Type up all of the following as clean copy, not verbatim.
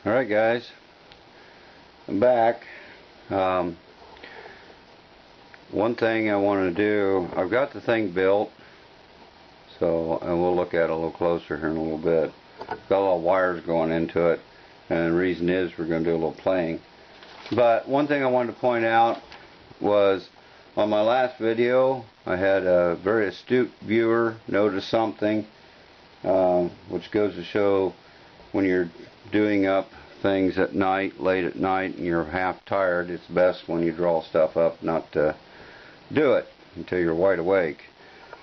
Alright guys, I'm back. One thing I want to do, I've got the thing built, and we'll look at it a little closer here in a little bit. Got a lot of wires going into it, and the reason is we're going to do a little playing. But one thing I wanted to point out was, on my last video, I had a very astute viewer notice something, which goes to show when you're doing up things at night, late at night, and you're half tired, it's best when you draw stuff up not to do it until you're wide awake.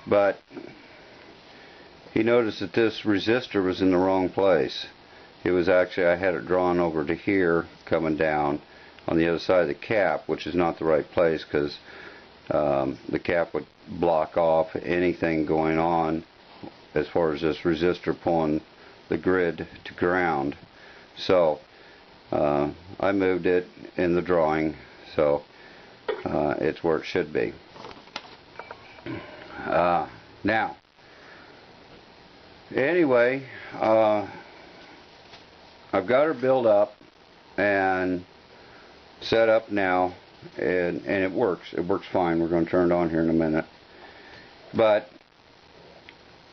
But he noticed that this resistor was in the wrong place. It was actually, I had it drawn over to here, coming down on the other side of the cap, which is not the right place, because the cap would block off anything going on as far as this resistor pulling the grid to ground. So I moved it in the drawing, so it's where it should be. Now, anyway, I've got her built up and set up now, and it works. It works fine. We're going to turn it on here in a minute. But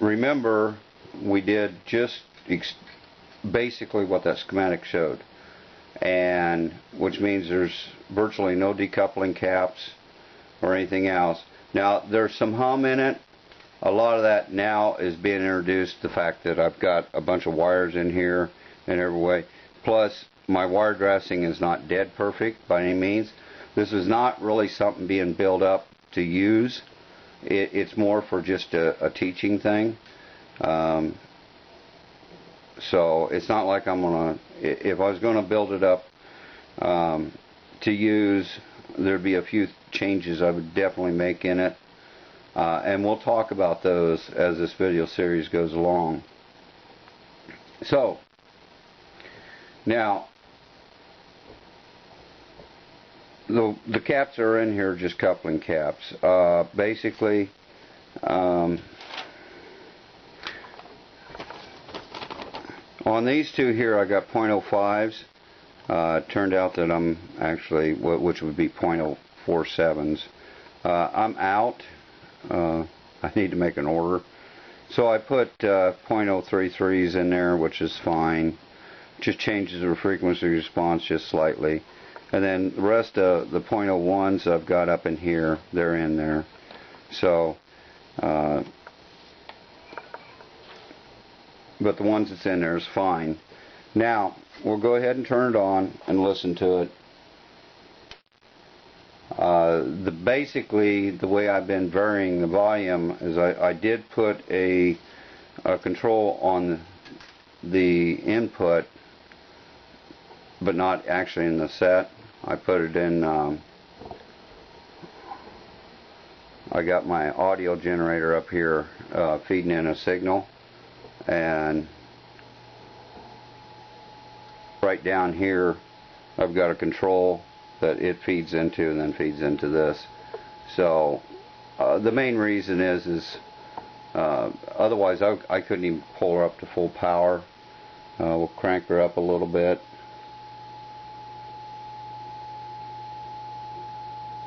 remember, we did just basically what that schematic showed, and which means there's virtually no decoupling caps or anything else. Now there's some hum in it. A lot of that now is being introduced, the fact that I've got a bunch of wires in here in every way, plus my wire dressing is not dead perfect by any means. This is not really something being built up to use. It's more for just a teaching thing. So it's not like I'm gonna, if I was gonna build it up to use, there'd be a few changes I would definitely make in it, and we'll talk about those as this video series goes along. So now the caps are in here, just coupling caps. Basically, on these two here, I got .05s. It turned out that I'm actually, which would be .047s. I'm out. I need to make an order. So I put .033s in there, which is fine. Just changes the frequency response just slightly. And then the rest of the .01s I've got up in here. They're in there. So, but the ones that's in there is fine. Now we'll go ahead and turn it on and listen to it. Basically the way I've been varying the volume is I did put a control on the input, but not actually in the set. I put it in, I got my audio generator up here feeding in a signal, and right down here I've got a control that it feeds into and then feeds into this. So the main reason is otherwise I couldn't even pull her up to full power. We'll crank her up a little bit,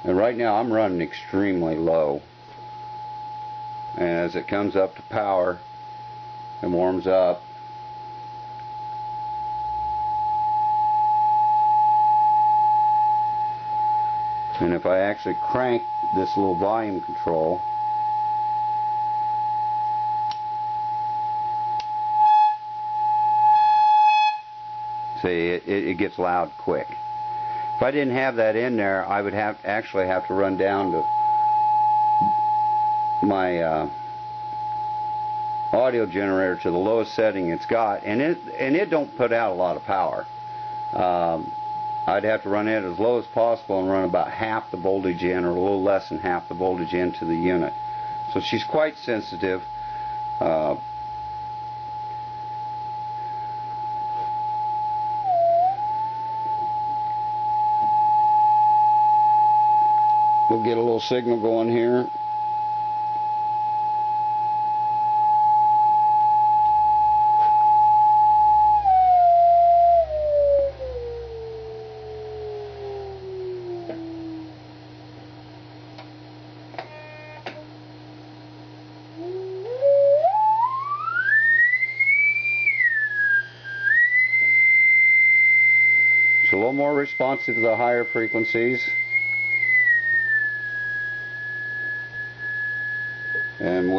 and right now I'm running extremely low, and as it comes up to power and warms up, and if I actually crank this little volume control, see, it gets loud quick. If I didn't have that in there, I would actually have to run down to my audio generator to the lowest setting it's got, and it don't put out a lot of power. I'd have to run it as low as possible and run about half the voltage in, or a little less than half the voltage into the unit. So she's quite sensitive. We'll get a little signal going here. It's a little more responsive to the higher frequencies. And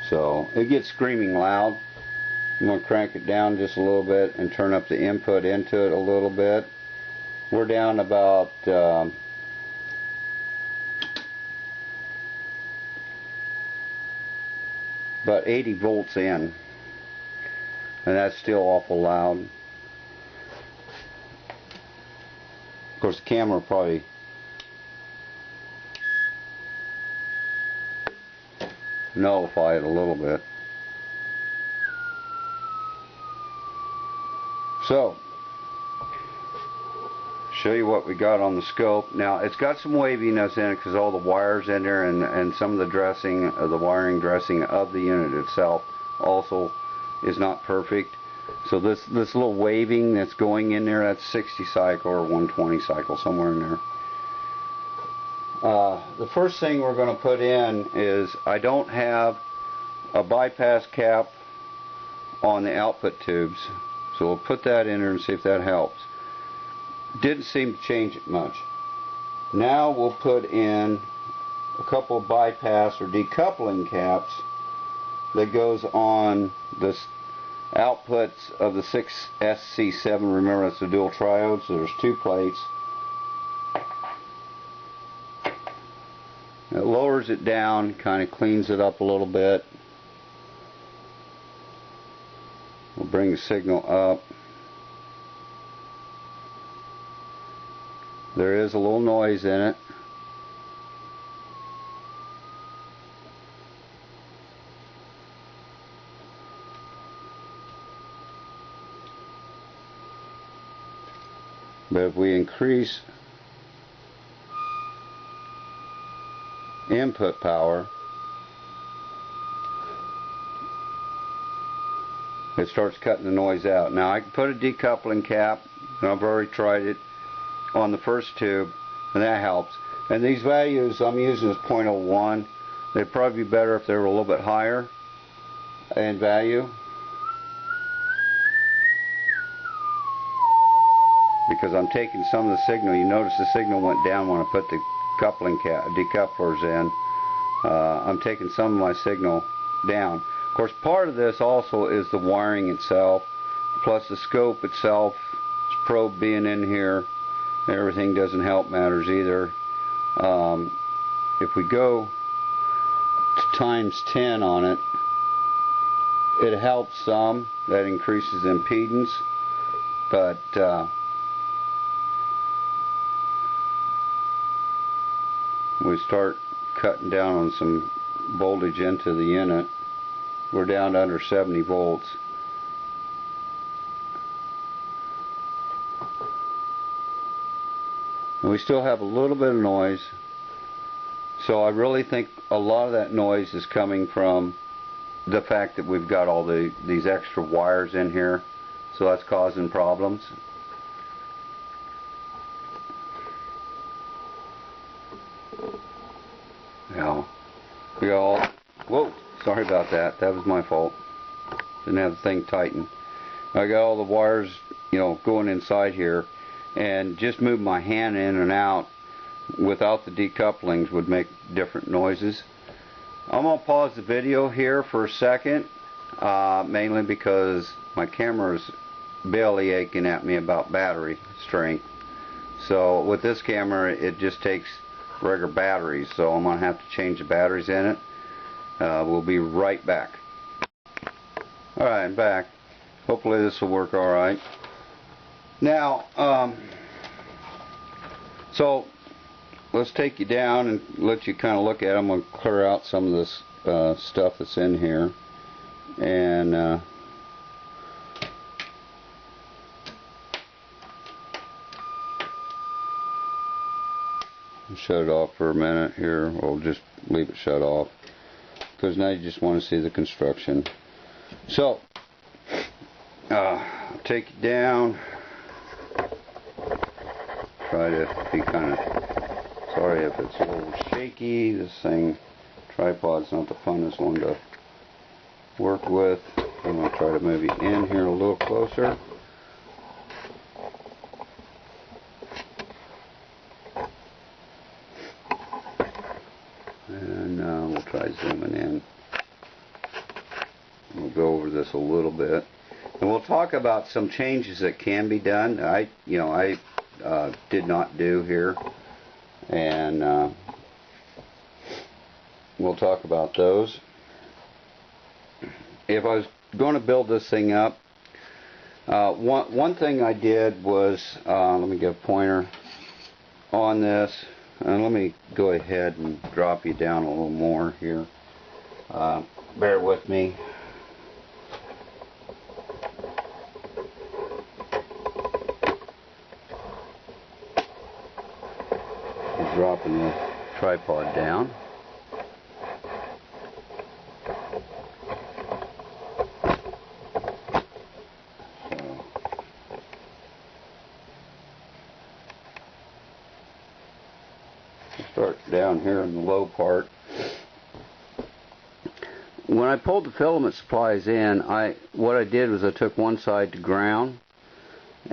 so it gets screaming loud. I'm going to crank it down just a little bit and turn up the input into it a little bit. We're down about about 80 volts in, and that's still awful loud. Of course, the camera will probably nullify it a little bit. So, show you what we got on the scope. Now, it's got some waviness in it because all the wires in there and some of the dressing, the wiring dressing of the unit itself also is not perfect. So this little waving that's going in there, that's 60 cycle or 120 cycle, somewhere in there. The first thing we're going to put in is, I don't have a bypass cap on the output tubes, so we'll put that in there and see if that helps. Didn't seem to change it much. Now we'll put in a couple of bypass or decoupling caps that goes on the outputs of the 6SC7. Remember, it's the dual triodes, so there's two plates. It lowers it down, kind of cleans it up a little bit. We'll bring the signal up. There is a little noise in it. But if we increase input power, it starts cutting the noise out. Now I can put a decoupling cap, and I've already tried it on the first tube, and that helps. And these values I'm using is 0.01. They'd probably be better if they were a little bit higher in value, because I'm taking some of the signal. You notice the signal went down when I put the decouplers in. I'm taking some of my signal down. Of course, part of this also is the wiring itself, plus the scope itself, this probe being in here. Everything doesn't help matters either. If we go to times 10 on it, it helps some. That increases impedance, but we start cutting down on some voltage into the unit. We're down to under 70 volts. And we still have a little bit of noise. So I really think a lot of that noise is coming from the fact that we've got all these extra wires in here. So that's causing problems. Now, whoa, sorry about that. That was my fault. Didn't have the thing tightened. I got all the wires, going inside here, and just move my hand in and out without the decouplings would make different noises. I'm going to pause the video here for a second, mainly because my camera's belly aching at me about battery strength. So with this camera, it just takes regular batteries, so I'm going to have to change the batteries in it. We'll be right back. Alright, I'm back. Hopefully this will work alright. Now, so let's take you down and let you kind of look at it. I'm going to clear out some of this stuff that's in here, and shut it off for a minute here. We'll just leave it shut off because now you just want to see the construction. So take it down. Try to be kind of, sorry if it's a little shaky. This thing tripod's not the funnest one to work with. I'm going to try to move you in here a little closer. And we'll try zooming in. We'll go over this a little bit. And we'll talk about some changes that can be done. I did not do here. And we'll talk about those. If I was going to build this thing up, one thing I did was, let me get a pointer on this, and let me go ahead and drop you down a little more here. Bear with me. I'm dropping the tripod down. Start down here in the low part. When I pulled the filament supplies in, what I did was I took one side to ground,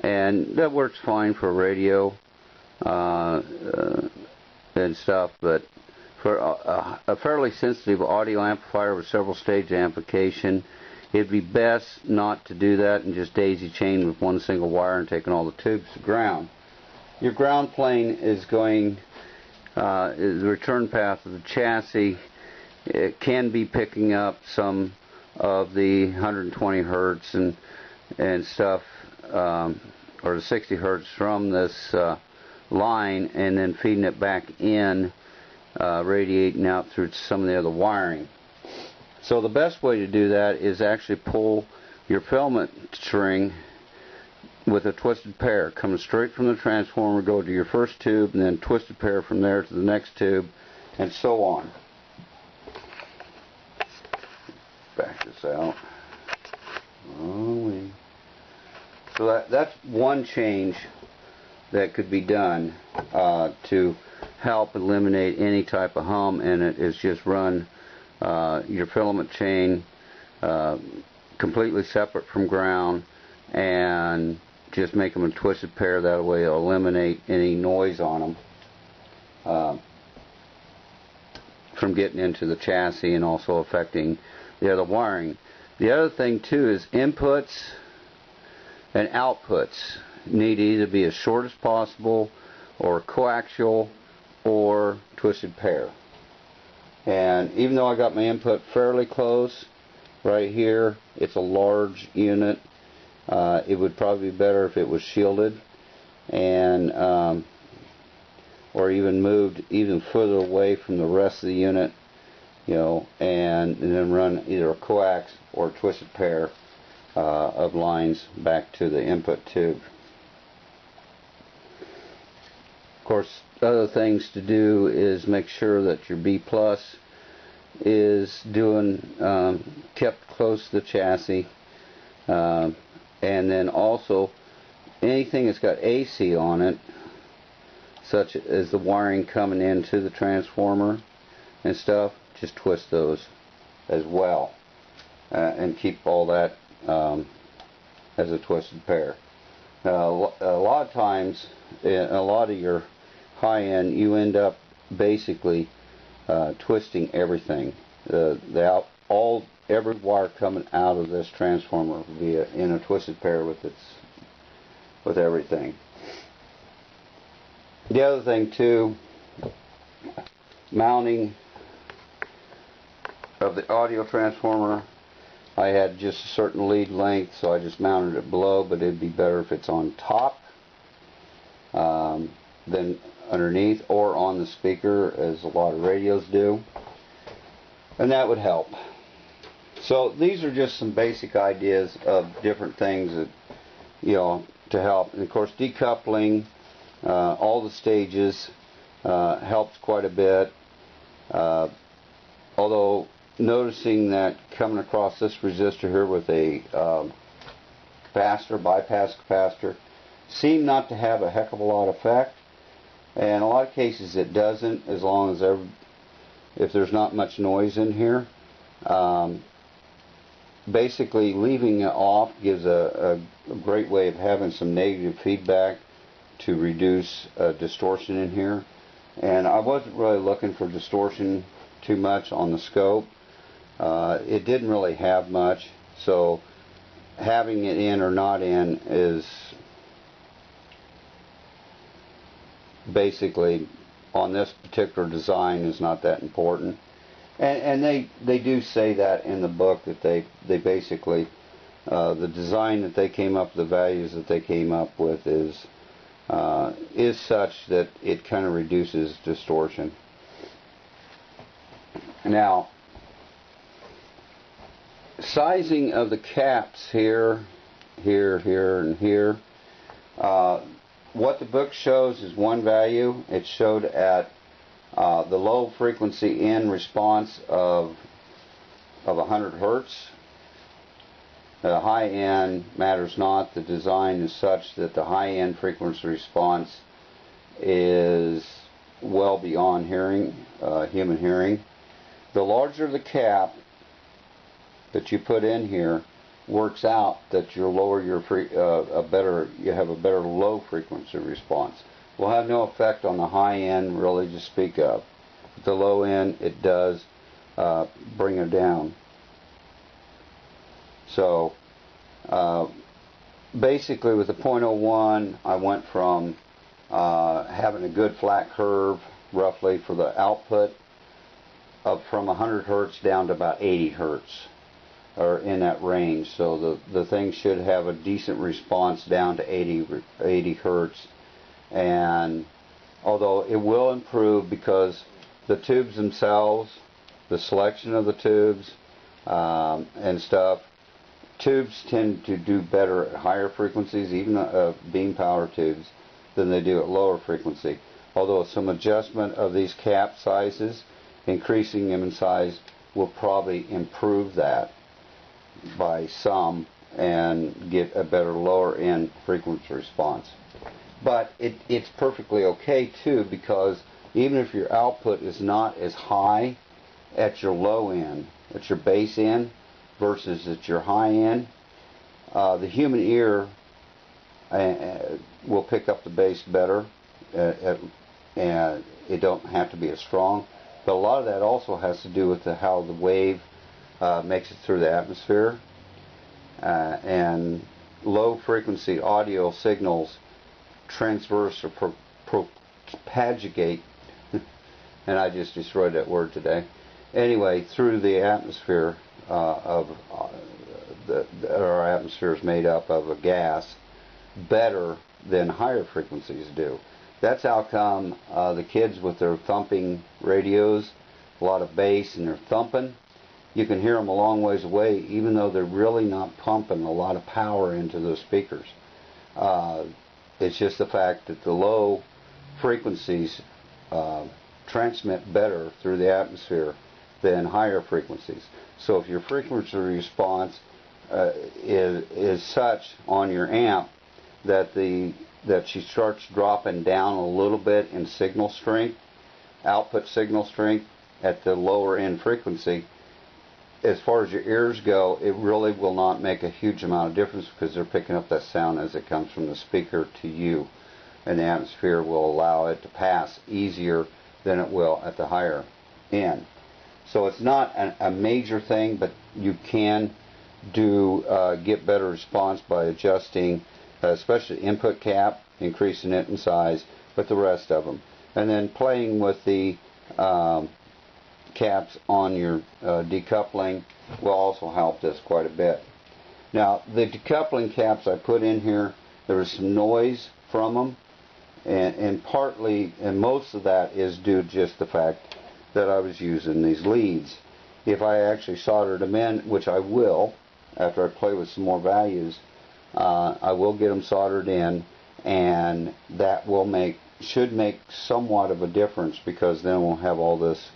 and that works fine for radio and stuff, but for a fairly sensitive audio amplifier with several stage amplification, it'd be best not to do that and just daisy chain with one single wire and taking all the tubes to ground. Your ground plane is going the return path of the chassis. It can be picking up some of the 120 hertz and stuff, or the 60 hertz from this line, and then feeding it back in, radiating out through some of the other wiring. So the best way to do that is actually pull your filament string with a twisted pair, coming straight from the transformer, go to your first tube, and then twisted pair from there to the next tube, and so on. Back this out. So that's one change that could be done to help eliminate any type of hum in it, is just run your filament chain completely separate from ground and just make them a twisted pair. That way it'll eliminate any noise on them from getting into the chassis and also affecting the other wiring. The other thing too is inputs and outputs need to either be as short as possible or coaxial or twisted pair. And even though I got my input fairly close right here, it's a large unit. It would probably be better if it was shielded and or even moved even further away from the rest of the unit, and then run either a coax or a twisted pair of lines back to the input tube. Of course, other things to do is make sure that your B plus is kept close to the chassis. And then also anything that's got AC on it, such as the wiring coming into the transformer and stuff, just twist those as well and keep all that as a twisted pair. Now, a lot of times, in a lot of your high-end, you end up basically twisting everything. Every wire coming out of this transformer will be in a twisted pair with everything. The other thing too, mounting of the audio transformer, I had just a certain lead length, so I just mounted it below, but it'd be better if it's on top than underneath or on the speaker, as a lot of radios do, and that would help. So these are just some basic ideas of different things that, to help. And of course, decoupling all the stages helps quite a bit. Although noticing that coming across this resistor here with a capacitor, bypass capacitor, seemed not to have a heck of a lot of effect. And in a lot of cases it doesn't, as long as if there's not much noise in here. Basically, leaving it off gives a great way of having some negative feedback to reduce distortion in here. And I wasn't really looking for distortion too much on the scope. It didn't really have much, so having it in or not in is basically, on this particular design, is not that important. And they do say that in the book, that they basically, the design that they came up, the values that they came up with is such that it kind of reduces distortion. Now, sizing of the caps here, and here. What the book shows is one value. It showed at the low frequency in response of 100 Hertz. The high end matters not. The design is such that the high end frequency response is well beyond hearing, human hearing. The larger the cap that you put in here, works out that you lower your you have a better low frequency response. Will have no effect on the high end really to speak of. At the low end, it does bring it down. So basically, with the 0.01, I went from having a good flat curve roughly for the output of from 100 Hertz down to about 80 Hertz, or in that range. So the thing should have a decent response down to 80 Hertz. And although it will improve because the tubes themselves, the selection of the tubes and stuff, tubes tend to do better at higher frequencies, even beam power tubes, than they do at lower frequency. Although some adjustment of these cap sizes, increasing them in size, will probably improve that by some and get a better lower end frequency response. But it's perfectly okay too, because even if your output is not as high at your low end, at your base end, versus at your high end, the human ear will pick up the bass better, and it don't have to be as strong. But a lot of that also has to do with how the wave makes it through the atmosphere, and low frequency audio signals transverse or propagate, and I just destroyed that word today. Anyway, through the atmosphere our atmosphere is made up of a gas better than higher frequencies do. That's how come the kids with their thumping radios, a lot of bass and they're thumping, you can hear them a long ways away, even though they're really not pumping a lot of power into those speakers. It's just the fact that the low frequencies transmit better through the atmosphere than higher frequencies. So if your frequency response is such on your amp that she starts dropping down a little bit in signal strength, output signal strength at the lower end frequency, as far as your ears go, it really will not make a huge amount of difference, because they're picking up that sound as it comes from the speaker to you, and the atmosphere will allow it to pass easier than it will at the higher end. So it's not a major thing, but you can get better response by adjusting, especially input cap, increasing it in size, but the rest of them. And then playing with the caps on your decoupling will also help this quite a bit. Now, the decoupling caps I put in here, there was some noise from them, and partly, and most of that is due to just the fact that I was using these leads. If I actually soldered them in, which I will, after I play with some more values, I will get them soldered in, and that should make somewhat of a difference, because then we'll have all this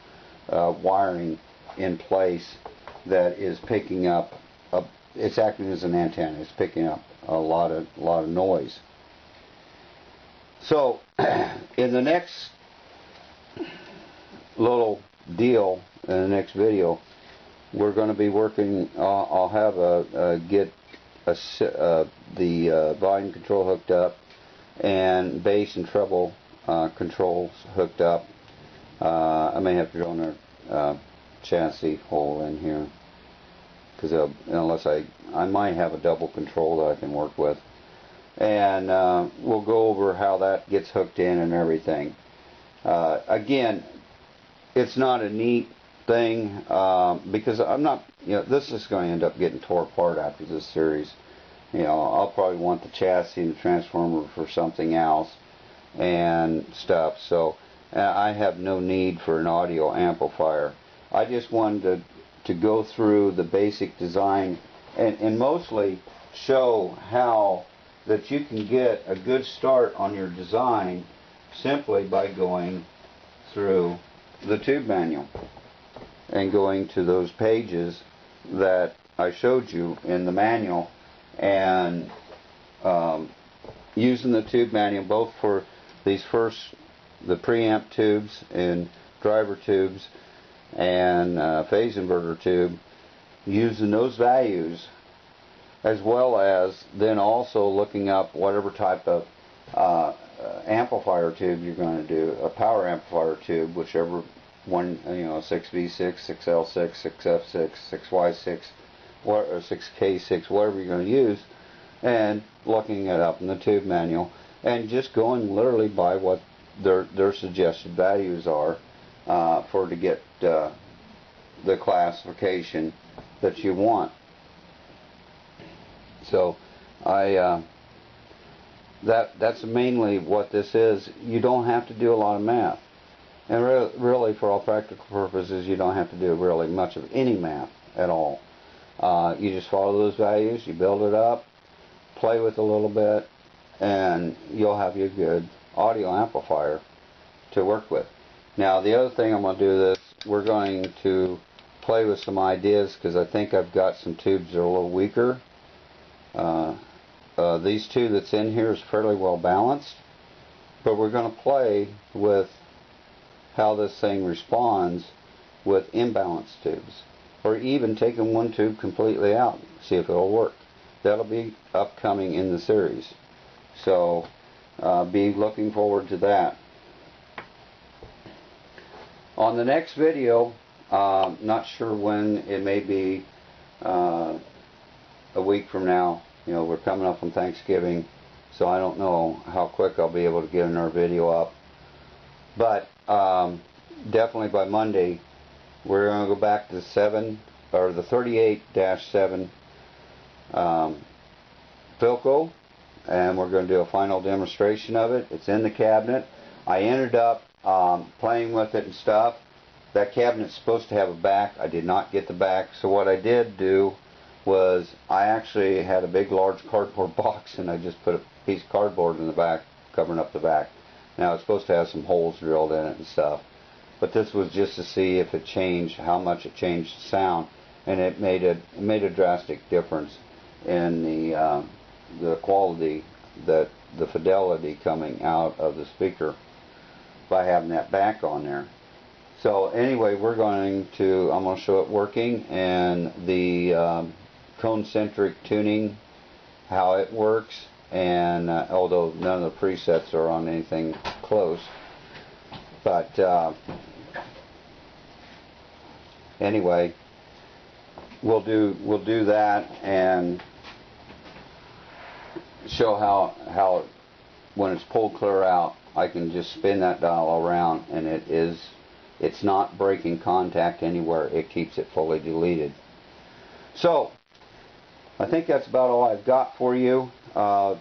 wiring in place that is picking up. It's acting as an antenna. It's picking up a lot of noise. So in the next little deal in the next video. We're going to be working. I'll have the volume control hooked up, and bass and treble controls hooked up. I may have to drill another chassis hole in here, because unless I might have a double control that I can work with, and we'll go over how that gets hooked in and everything. Again, it's not a neat thing, because I'm not, this is going to end up getting tore apart after this series. I'll probably want the chassis and the transformer for something else and stuff, so I have no need for an audio amplifier. I just wanted to go through the basic design and mostly show how that you can get a good start on your design simply by going through the tube manual and going to those pages that I showed you in the manual, and using the tube manual both for the preamp tubes and driver tubes and phase inverter tube, using those values, as well as then also looking up whatever type of amplifier tube you're going to do, a power amplifier tube, whichever one, 6V6, 6L6, 6F6, 6Y6, or 6K6, whatever you're going to use, and looking it up in the tube manual, and just going literally by what their suggested values are to get the classification that you want. So that's mainly what this is. You don't have to do a lot of math, and really for all practical purposes you don't have to do really much of any math at all. You just follow those values, you build it up, play with it a little bit, and you'll have your good audio amplifier to work with. Now the other thing I'm going to do this, we're going to play with some ideas, because I think I've got some tubes that are a little weaker. These two that's in here is fairly well balanced, but we're going to play with how this thing responds with imbalanced tubes, or even taking one tube completely out, see if it'll work. That'll be upcoming in the series, so be looking forward to that. On the next video, not sure when, it may be a week from now. We're coming up on Thanksgiving, so I don't know how quick I'll be able to get another video up, but definitely by Monday we're going to go back to the 38-7 Philco, and we're going to do a final demonstration of it. It's in the cabinet. I ended up playing with it and stuff. That cabinet's supposed to have a back. I did not get the back, so what I did do was I actually had a big large cardboard box, and I just put a piece of cardboard in the back, covering up the back. Now it's supposed to have some holes drilled in it and stuff, but this was just to see if it changed, how much it changed the sound, and it made a drastic difference in the quality, the fidelity coming out of the speaker by having that back on there. So anyway, I'm going to show it working, and the cone-centric tuning, how it works, and although none of the presets are on anything close, but anyway, we'll do that and show how when it's pulled clear out, I can just spin that dial around, and it's not breaking contact anywhere. It keeps it fully deleted. So I think that's about all I've got for you. I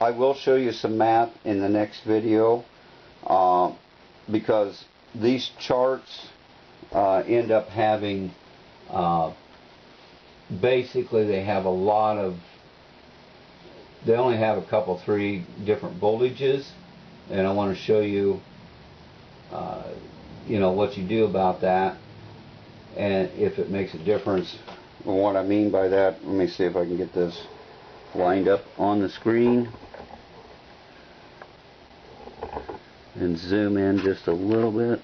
will show you some math in the next video, because these charts end up having basically they have a lot of, they only have a couple, 3 different voltages, and I want to show you what you do about that, and if it makes a difference. What I mean by that, let me see if I can get this lined up on the screen and zoom in just a little bit.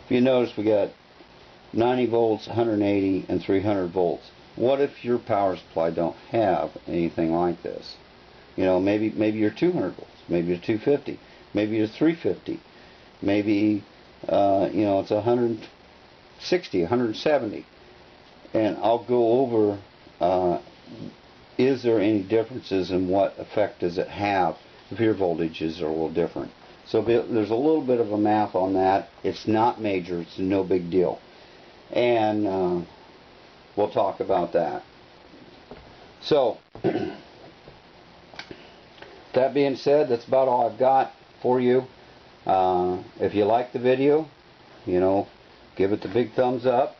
if you notice, we got 90 volts, 180, and 300 volts. What if your power supply don't have anything like this? You know, maybe you're 200 volts, maybe you're 250, maybe you're 350, maybe you know, it's 160, 170. And I'll go over, is there any differences in what effect does it have if your voltages are a little different. So there's a little bit of a math on that. It's not major, it's no big deal. And we'll talk about that. So, that being said, that's about all I've got for you. If you like the video, you know, give it the big thumbs up.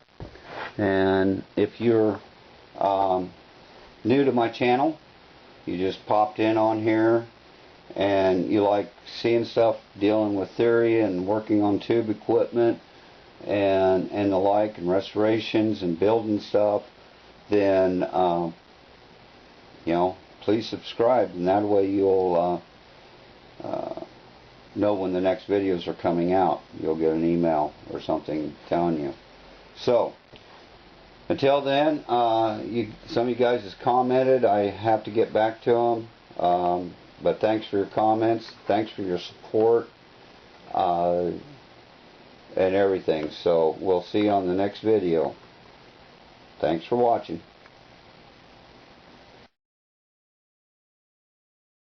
And if you're new to my channel, you just popped in on here and you like seeing stuff dealing with theory and working on tube equipment and the like, and restorations and building stuff, then you know, please subscribe, and that way you'll know when the next videos are coming out. You'll get an email or something telling you. So until then, some of you guys has commented. I have to get back to them. But thanks for your comments. Thanks for your support and everything. So we'll see you on the next video. Thanks for watching.